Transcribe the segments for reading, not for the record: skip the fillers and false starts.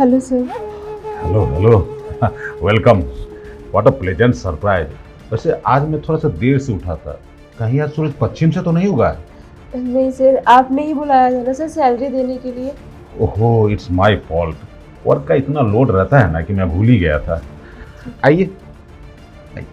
Hello sir. Hello hello welcome. What a pleasant surprise. वैसे आज मैं थोड़ा सा देर से उठा था, कहीं आज सूरज पश्चिम से तो नहीं उगा है? नहीं सर, आपने ही बुलाया था ना सर सैलरी देने के लिए। ओहो, इट्स माय फॉल्ट। वर्क का इतना लोड रहता है ना कि मैं भूल ही गया था। आइए आइए।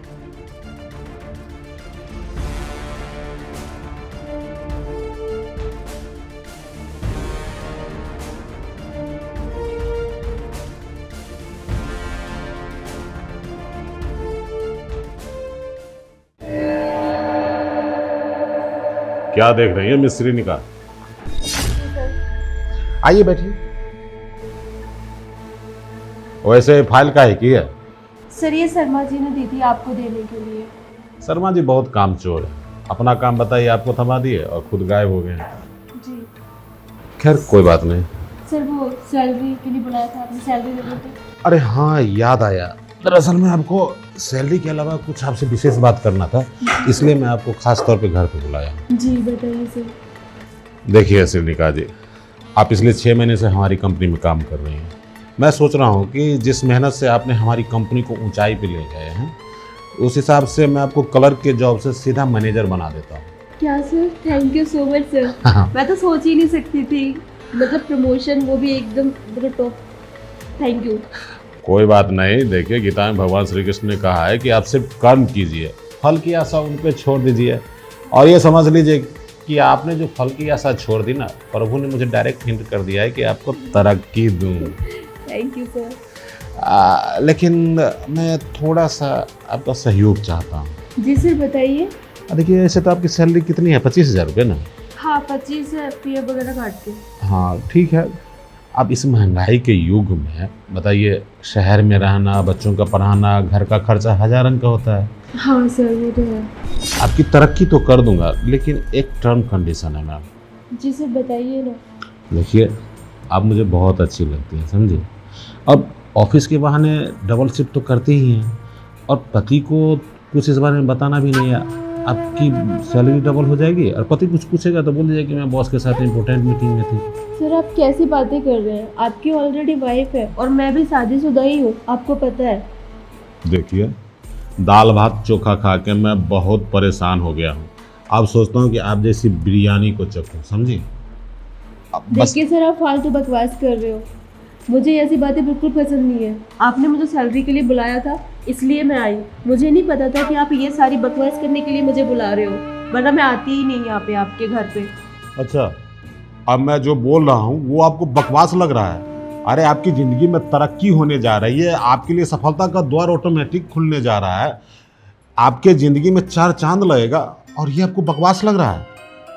क्या देख रही है मिस श्रीनिका? आइए बैठिए। वैसे फाइल का है की है? सर ये शर्मा जी ने दी थी आपको देने के लिए। शर्मा जी बहुत कामचोर है। अपना काम बताइए, आपको थमा दिए और खुद गायब हो गए हैं। जी खैर कोई बात नहीं। सर, वो सैलरी के लिए बुलाया था आपने, सैलरी देने थे। अरे हाँ, याद आया। दरअसल में आपको सैलरी के अलावा कुछ आपसे विशेष बात करना था, इसलिए मैं आपको खास तौर पे घर पे बुलाया। जी बताइए सर। देखिए श्रीनिका जी, आप पिछले 6 महीने से हमारी कंपनी में काम कर रही हैं। मैं सोच रहा हूँ कि जिस मेहनत से आपने हमारी कंपनी को ऊंचाई पे ले गए हैं, उस हिसाब से मैं आपको क्लर्क के जॉब से सीधा मैनेजर बना देता हूँ। क्या sir, thank you so much sir. मैं तो सोच ही नहीं सकती थी, मतलब प्रमोशन, वो भी एकदम मतलब टॉप। Thank you. कोई बात नहीं। देखिए, गीता में भगवान श्री कृष्ण ने कहा है कि आप सिर्फ कर्म कीजिए, फल की आशा उन पे छोड़ दीजिए। और ये समझ लीजिए कि आपने जो फल की आशा छोड़ दी ना, प्रभु ने मुझे डायरेक्ट हिंट कर दिया है कि आपको तरक्की दूं। Thank you sir. लेकिन मैं थोड़ा सा आपका सहयोग चाहता हूँ। जी सर बताइए। देखिए, ऐसे तो आपकी सैलरी कितनी है? 25,000 रुपये ना? हाँ 25 है, पीएफ वगैरह काट के। हाँ ठीक है। अब इस महंगाई के युग में बताइए, शहर में रहना, बच्चों का पढ़ाना, घर का खर्चा हजारन का होता है। हाँ सर वो तो है। आपकी तरक्की तो कर दूंगा, लेकिन एक टर्म कंडीशन है मैम। जी सर बताइए ना। देखिए, आप मुझे बहुत अच्छी लगती हैं, समझे। अब ऑफिस के बहाने डबल शिफ्ट तो करते ही हैं, और पति को कुछ इस बारे में बताना भी नहीं है। आपकी सैलरी डबल हो जाएगी, और पति कुछ पूछेगा तो बोल दीजिए कि मैं बॉस के साथ इंपॉर्टेंट मीटिंग में थी। सर आप कैसी बातें कर रहे हैं? आपकी ऑलरेडी वाइफ है और मैं भी शादीशुदा ही हूँ, आपको पता है। देखिए, दाल भात चोखा खा के मैं बहुत परेशान हो गया हूँ। अब सोचता हूँ कि आप जैसी बिरयानी को चखूं, समझी। बस देखिए सर, आप फालतू बकवास कर रहे हो। मुझे ऐसी बातें बिल्कुल पसंद नहीं है। आपने मुझे सैलरी के लिए बुलाया था, इसलिए मैं आई। मुझे नहीं पता था कि आप ये सारी बकवास करने के लिए मुझे बुला रहे हो, वरना मैं आती ही नहीं यहाँ पे आपके घर पे। अच्छा, अब मैं जो बोल रहा हूँ वो आपको बकवास लग रहा है? अरे, आपकी ज़िंदगी में तरक्की होने जा रही है, आपके लिए सफलता का द्वार ऑटोमेटिक खुलने जा रहा है, आपके ज़िंदगी में 4 चांद लगेगा, और ये आपको बकवास लग रहा है?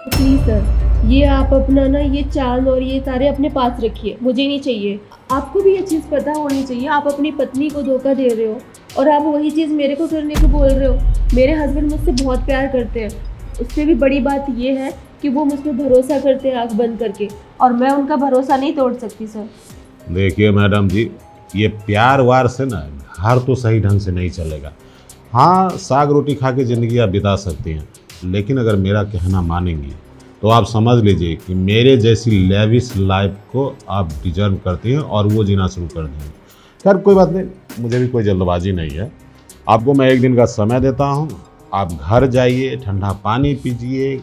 प्लीज़ सर, ये आप अपना ना ये चांद और ये तारे अपने पास रखिए, मुझे नहीं चाहिए। आपको भी ये चीज़ पता होनी चाहिए, आप अपनी पत्नी को धोखा दे रहे हो और आप वही चीज़ मेरे को करने को बोल रहे हो। मेरे हस्बैंड मुझसे बहुत प्यार करते हैं। उससे भी बड़ी बात ये है कि वो मुझ पर भरोसा करते हैं आँख बंद करके, और मैं उनका भरोसा नहीं तोड़ सकती सर। देखिए मैडम जी, ये प्यार वार से ना घर तो सही ढंग से नहीं चलेगा। हाँ, साग रोटी खा के ज़िंदगी आप बिता सकती हैं, लेकिन अगर मेरा कहना मानेंगी तो आप समझ लीजिए कि मेरे जैसी लेविश लाइफ को आप डिजर्व करती हैं, और वो जीना शुरू कर देंगे। खैर कोई बात नहीं, मुझे भी कोई जल्दबाजी नहीं है। आपको मैं 1 दिन का समय देता हूँ। आप घर जाइए, ठंडा पानी पीजिए,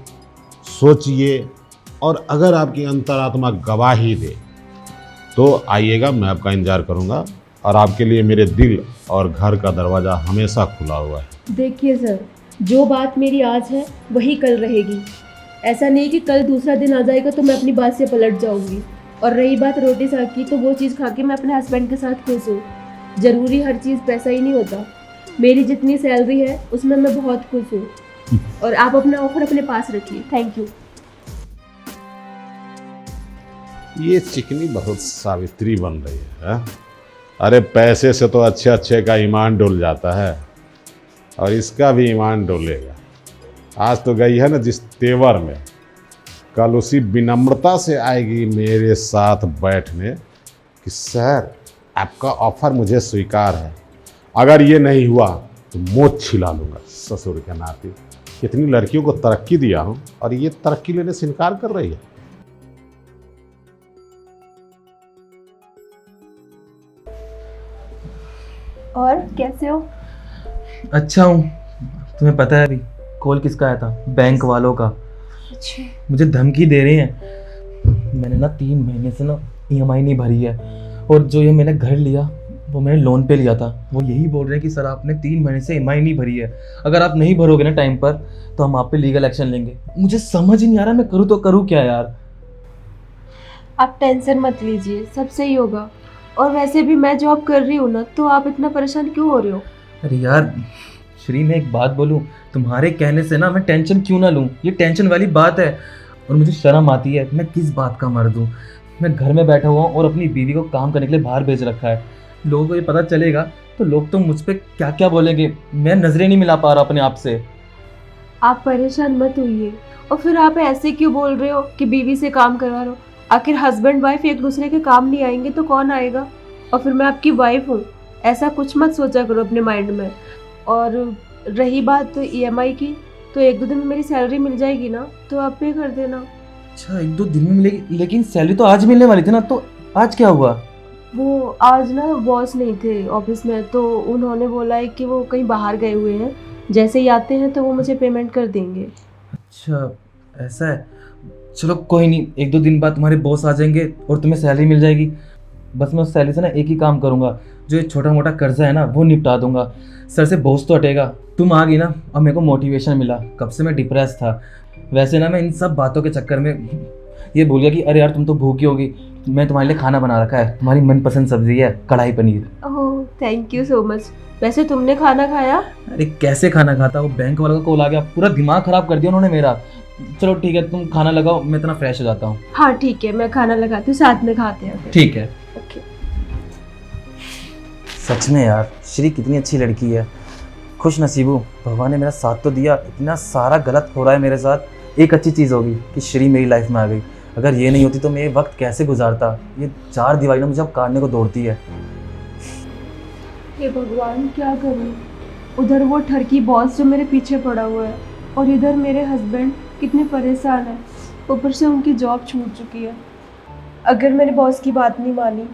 सोचिए, और अगर आपकी अंतरात्मा गवाही दे तो आइएगा, मैं आपका इंतजार करूंगा, और आपके लिए मेरे दिल और घर का दरवाज़ा हमेशा खुला हुआ है। देखिए सर, जो बात मेरी आज है वही कल रहेगी। ऐसा नहीं कि कल दूसरा दिन आ जाएगा तो मैं अपनी बात से पलट जाऊंगी। और रही बात रोटी साग की, तो वो चीज़ खा के मैं अपने हस्बैंड के साथ खुश हूँ। ज़रूरी हर चीज़ पैसा ही नहीं होता। मेरी जितनी सैलरी है उसमें मैं बहुत खुश हूँ। और आप अपना ऑफर अपने पास रखिए। Thank you. ये चिकनी बहुत सावित्री बन रही है। अरे, पैसे से तो अच्छे अच्छे का ईमान डोल जाता है, और इसका भी ईमान डोलेगा। आज तो गई है ना जिस तेवर में, कल उसी विनम्रता से आएगी मेरे साथ बैठने कि सर, आपका ऑफर मुझे स्वीकार है। अगर ये नहीं हुआ तो मोच छिला लूँगा ससुर के नाते। कितनी लड़कियों को तरक्की दिया हूँ, और ये तरक्की लेने से इनकार कर रही है। और कैसे हो? अच्छा हूँ। तुम्हें पता है अभी कॉल किसका आया था? बैंक वालों का। अच्छा। मुझे धमकी दे रहे हैं। मैंने ना 3 महीने से ना EMI नहीं भरी है, और जो ये मैंने घर लिया वो मैंने लोन पे लिया था। वो यही बोल रहे हैं कि सर आपने 3 महीने से EMI नहीं भरी है, अगर आप नहीं भरोगे ना टाइम पर तो हम आप पे लीगल एक्शन लेंगे। मुझे समझ ही नहीं आ रहा मैं करूँ तो करूँ क्या यार। आप टेंशन मत लीजिए, सब सही होगा। और वैसे भी मैं जॉब कर रही हूँ ना, तो आप इतना परेशान क्यों हो रहे हो? अरे यार श्री, मैं एक बात बोलूँ, तुम्हारे कहने से ना मैं टेंशन क्यों ना लूँ, ये टेंशन वाली बात है। और मुझे शर्म आती है, मैं किस बात का मर्द हूँ। मैं घर में बैठा हुआ हूँ और अपनी बीवी को काम करने के लिए बाहर भेज रखा है। लोगों को ये पता चलेगा तो लोग तो मुझ पर क्या क्या बोलेंगे। मैं नजरें नहीं मिला पा रहा अपने आप से। आप परेशान मत होइए। और फिर आप ऐसे क्यों बोल रहे हो कि बीवी से काम करवा रहे हो? आखिर हस्बैंड वाइफ एक दूसरे के काम नहीं आएंगे तो कौन आएगा? और फिर मैं आपकी वाइफ हूँ, ऐसा कुछ मत सोचा करो अपने माइंड में। और रही बात EMI की, तो 1-2 दिन में मेरी सैलरी मिल जाएगी ना, तो आप पे कर देना। अच्छा 1-2 दिन में मिलेगी, लेकिन सैलरी तो आज मिलने वाली थी ना, तो आज क्या हुआ? वो आज ना बॉस नहीं थे ऑफिस में, तो उन्होंने बोला है कि वो कहीं बाहर गए हुए हैं, जैसे ही आते हैं तो वो मुझे पेमेंट कर देंगे। अच्छा ऐसा है, चलो कोई नहीं, 1-2 दिन बाद तुम्हारे बॉस आ जाएंगे और तुम्हें सैलरी मिल जाएगी। बस मैं उस सैलरी से ना एक ही काम करूँगा, जो ये छोटा मोटा कर्जा है ना वो निपटा दूंगा। सर से बोझ तो हटेगा। तुम आ गई ना, अब मेरे को मोटिवेशन मिला। कब से मैं डिप्रेस था। वैसे ना मैं इन सब बातों के चक्कर में ये भूल गया कि अरे यार तुम तो भूखी होगी, मैं तुम्हारे लिए खाना बना रखा है। तुम्हारी मनपसंद सब्जी है कढ़ाई paneer. Oh thank you so much. वैसे तुमने खाना खाया? अरे कैसे खाना खाता, वो बैंक वालों का कॉल आ गया, पूरा दिमाग खराब कर दिया उन्होंने मेरा। चलो ठीक है, तुम खाना लगाओ, मैं इतना फ्रेश हो जाता हूँ। हाँ ठीक है, मैं खाना लगाती हूँ, साथ में खाते हैं फिर। ठीक है। ओके। सच में यार श्री कितनी अच्छी लड़की है। खुश नसीबू, भगवान ने मेरा साथ तो दिया। इतना सारा गलत हो रहा है मेरे साथ, एक अच्छी चीज़ होगी कि श्री मेरी लाइफ में आ गई। अगर ये नहीं होती तो मैं ये वक्त कैसे गुजारता। ये 4 दीवारी ना मुझे अब काटने को दौड़ती है। हे भगवान क्या करूँ? उधर वो ठरकी बॉस जो मेरे पीछे पड़ा हुआ है, और इधर मेरे हस्बैंड कितने परेशान हैं। ऊपर से उनकी जॉब छूट चुकी है। अगर मेरे बॉस की बात नहीं मानी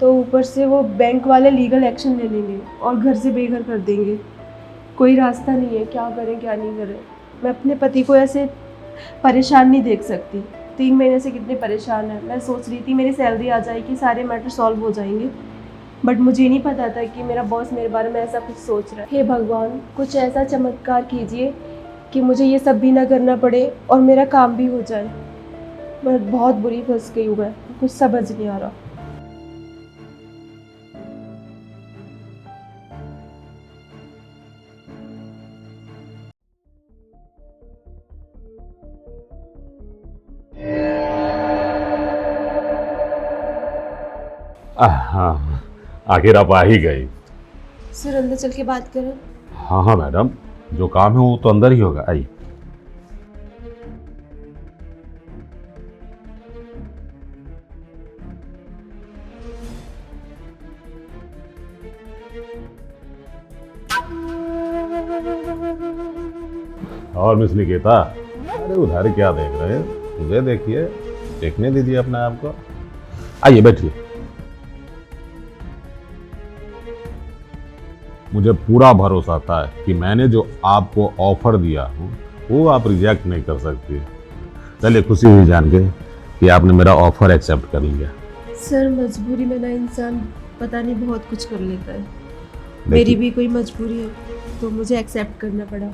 तो ऊपर से वो बैंक वाले लीगल एक्शन ले लेंगे और घर से बेघर कर देंगे। कोई रास्ता नहीं है, क्या करें क्या नहीं करें। मैं अपने पति को ऐसे परेशान नहीं देख सकती। 3 महीने से कितने परेशान है। मैं सोच रही थी मेरी सैलरी आ जाएगी, सारे मैटर सॉल्व हो जाएंगे, बट मुझे नहीं पता था कि मेरा बॉस मेरे बारे में ऐसा कुछ सोच रहा है। हे भगवान, कुछ ऐसा चमत्कार कीजिए कि मुझे ये सब भी ना करना पड़े और मेरा काम भी हो जाए। मैं बहुत बुरी फंस गई हूँ, मैं कुछ समझ नहीं आ रहा। हाँ, आखिर आप आ ही गई। सर अंदर चल के बात करें। हाँ हाँ मैडम, जो काम है वो तो अंदर ही होगा, आइए। और मिस निकेता, अरे उधर क्या देख रहे हैं? मुझे देखिए, देखने दीजिए अपने आप को। आइए बैठिए। मुझे पूरा भरोसा था कि मैंने जो आपको ऑफर दिया हूँ वो आप रिजेक्ट नहीं कर सकती। चलिए, खुशी हुई जान के कि आपने मेरा ऑफर एक्सेप्ट कर लिया। सर मजबूरी में ना इंसान पता नहीं बहुत कुछ कर लेता है। मेरी भी कोई मजबूरी है तो मुझे एक्सेप्ट करना पड़ा।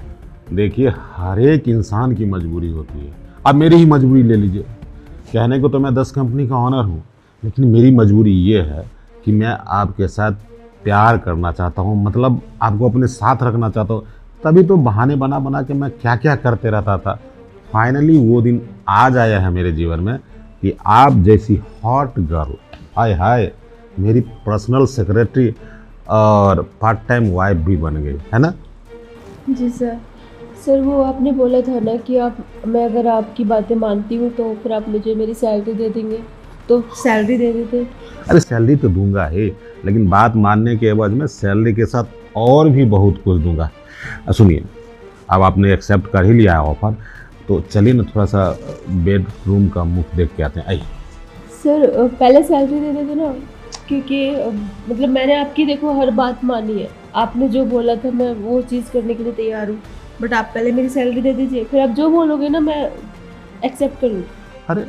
देखिए, हर एक इंसान की मजबूरी होती है। अब मेरी ही मजबूरी ले लीजिए। कहने को तो मैं 10 कंपनी का ऑनर हूँ, लेकिन मेरी मजबूरी ये है कि मैं आपके साथ प्यार करना चाहता हूँ, मतलब आपको अपने साथ रखना चाहता हूँ। तभी तो बहाने बना बना के मैं क्या क्या करते रहता था। फाइनली वो दिन आज आया है मेरे जीवन में कि आप जैसी हॉट गर्ल, हाय हाय, मेरी पर्सनल सेक्रेटरी और पार्ट टाइम वाइफ भी बन गई है ना। जी सर। सर वो आपने बोला था ना कि मैं अगर आपकी बातें मानती हूँ तो फिर आप मुझे मेरी सैलरी दे देंगे, तो सैलरी दे देते। अरे सैलरी तो दूंगा ही, लेकिन बात मानने के एवज में सैलरी के साथ और भी बहुत कुछ दूंगा। सुनिए, अब आपने एक्सेप्ट कर ही लिया है ऑफर, तो चलिए ना थोड़ा सा बेडरूम का मुख देख के आते हैं। आइए। सर पहले सैलरी दे देते ना। क्योंकि मतलब मैंने आपकी देखो हर बात मानी है, आपने जो बोला था मैं वो चीज़ करने के लिए तैयार हूँ, बट आप पहले मेरी सैलरी दे दीजिए, फिर आप जो बोलोगे ना मैं एक्सेप्ट करूँ। अरे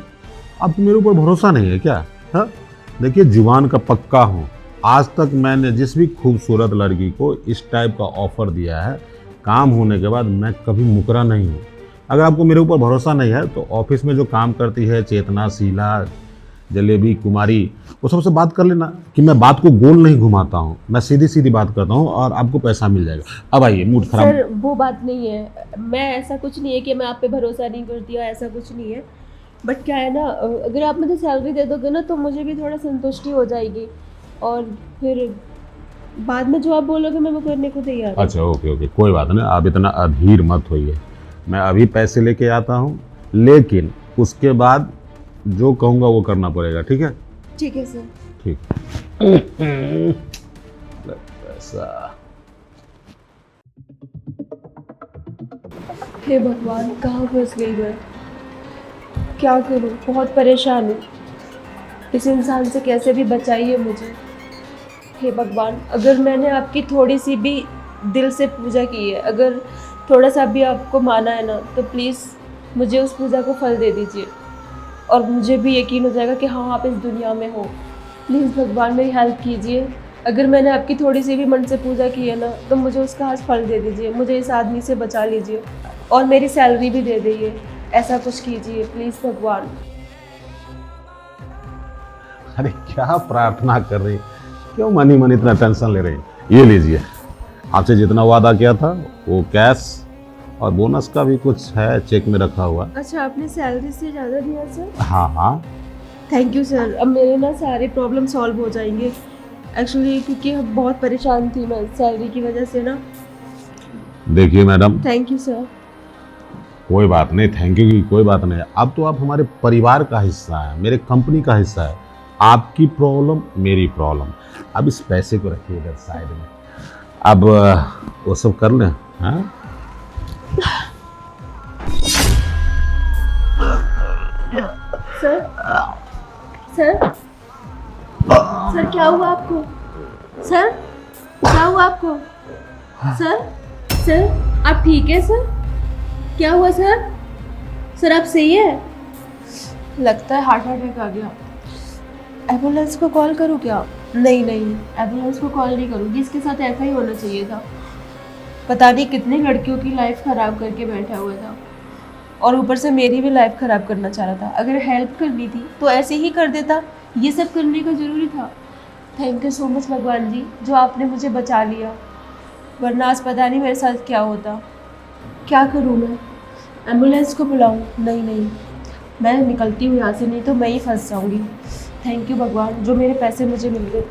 अब मेरे ऊपर भरोसा नहीं है क्या? हाँ, देखिए जुबान का पक्का हूँ। आज तक मैंने जिस भी खूबसूरत लड़की को इस टाइप का ऑफर दिया है, काम होने के बाद मैं कभी मुकरा नहीं हूँ। अगर आपको मेरे ऊपर भरोसा नहीं है तो ऑफिस में जो काम करती है चेतना, शीला, जलेबी, कुमारी, वो सबसे बात कर लेना कि मैं बात को गोल नहीं घुमाता हूँ, मैं सीधी सीधी बात करता हूँ और आपको पैसा मिल जाएगा। अब आइए, मूड खराब। सर वो बात नहीं है, मैं ऐसा कुछ नहीं है कि मैं आप पे भरोसा नहीं करती हूँ, ऐसा कुछ नहीं है, बट क्या है ना, अगर आप मुझे सैलरी दे दोगे ना तो मुझे भी थोड़ा संतुष्टि हो जाएगी, और फिर बाद में जो आप बोलोगे मैं वो करने को तैयार हूँ। अच्छा ओके ओके, कोई बात नहीं, आप इतना अधीर मत होइए। मैं अभी पैसे लेके आता हूँ, लेकिन उसके बाद जो कहूँगा वो करना पड़ेगा, ठीक है? ठीक है सर। ठीक। पैसा। हे भगवान, कहाँ फंस गई मैं, क्या करूँ, बहुत परेशान हूँ, इस इंसान से कैसे भी बचाइए मुझे। हे भगवान, अगर मैंने आपकी थोड़ी सी भी दिल से पूजा की है, अगर थोड़ा सा भी आपको माना है ना, तो प्लीज़ मुझे उस पूजा को फल दे दीजिए, और मुझे भी यकीन हो जाएगा कि हाँ आप इस दुनिया में हो। प्लीज़ भगवान मेरी हेल्प कीजिए, अगर मैंने आपकी थोड़ी सी भी मन से पूजा की है ना, तो मुझे उसका आज फल दे दीजिए, मुझे इस आदमी से बचा लीजिए, और मेरी सैलरी भी दे दीजिए, ऐसा कुछ कीजिए प्लीज़ भगवान। अरे क्या प्रार्थना कर रही, क्यों मनी मनी इतना टेंशन ले रही? ये लीजिए, आपसे जितना वादा किया था वो कैश, और बोनस का भी कुछ है चेक में रखा हुआ। अच्छा, आपने सैलरी से ज़्यादा दिया सर? हाँ हाँ। थैंक यू सर, अब मेरे ना सारे प्रॉब्लम सॉल्व हो जाएंगे एक्चुअली, क्योंकि बहुत परेशान थी मैं सैलरी की वजह से ना। देखिए मैडम, थैंक यू सर। कोई बात नहीं, थैंक यू की कोई बात नहीं। अब तो आप हमारे परिवार का हिस्सा है, मेरे कंपनी का हिस्सा है। आपकी प्रॉब्लम मेरी प्रॉब्लम। अब इस पैसे को रखिए इधर साइड में, अब वो सब कर लें। हाँ सर सर सर क्या हुआ आपको? सर क्या हुआ आपको? सर सर आप ठीक है सर? क्या हुआ सर? सर आप सही है? लगता है हार्ट अटैक आ गया। एम्बुलेंस को कॉल करूँ क्या? नहीं नहीं, एम्बुलेंस को कॉल नहीं करूँगी, इसके साथ ऐसा ही होना चाहिए था। पता नहीं कितनी लड़कियों की लाइफ ख़राब करके बैठा हुआ था, और ऊपर से मेरी भी लाइफ ख़राब करना चाह रहा था। अगर हेल्प करनी थी तो ऐसे ही कर देता, ये सब करने का ज़रूरी था। थैंक यू सो मच भगवान जी, जो आपने मुझे बचा लिया, वरना आज पता नहीं मेरे साथ क्या होता। क्या करूँ मैं? एम्बुलेंस को बुलाऊँ? नहीं नहीं, मैं निकलती हूँ यहाँ से, नहीं तो मैं ही फंस जाऊँगी। थैंक यू भगवान, जो मेरे पैसे मुझे मिल गए।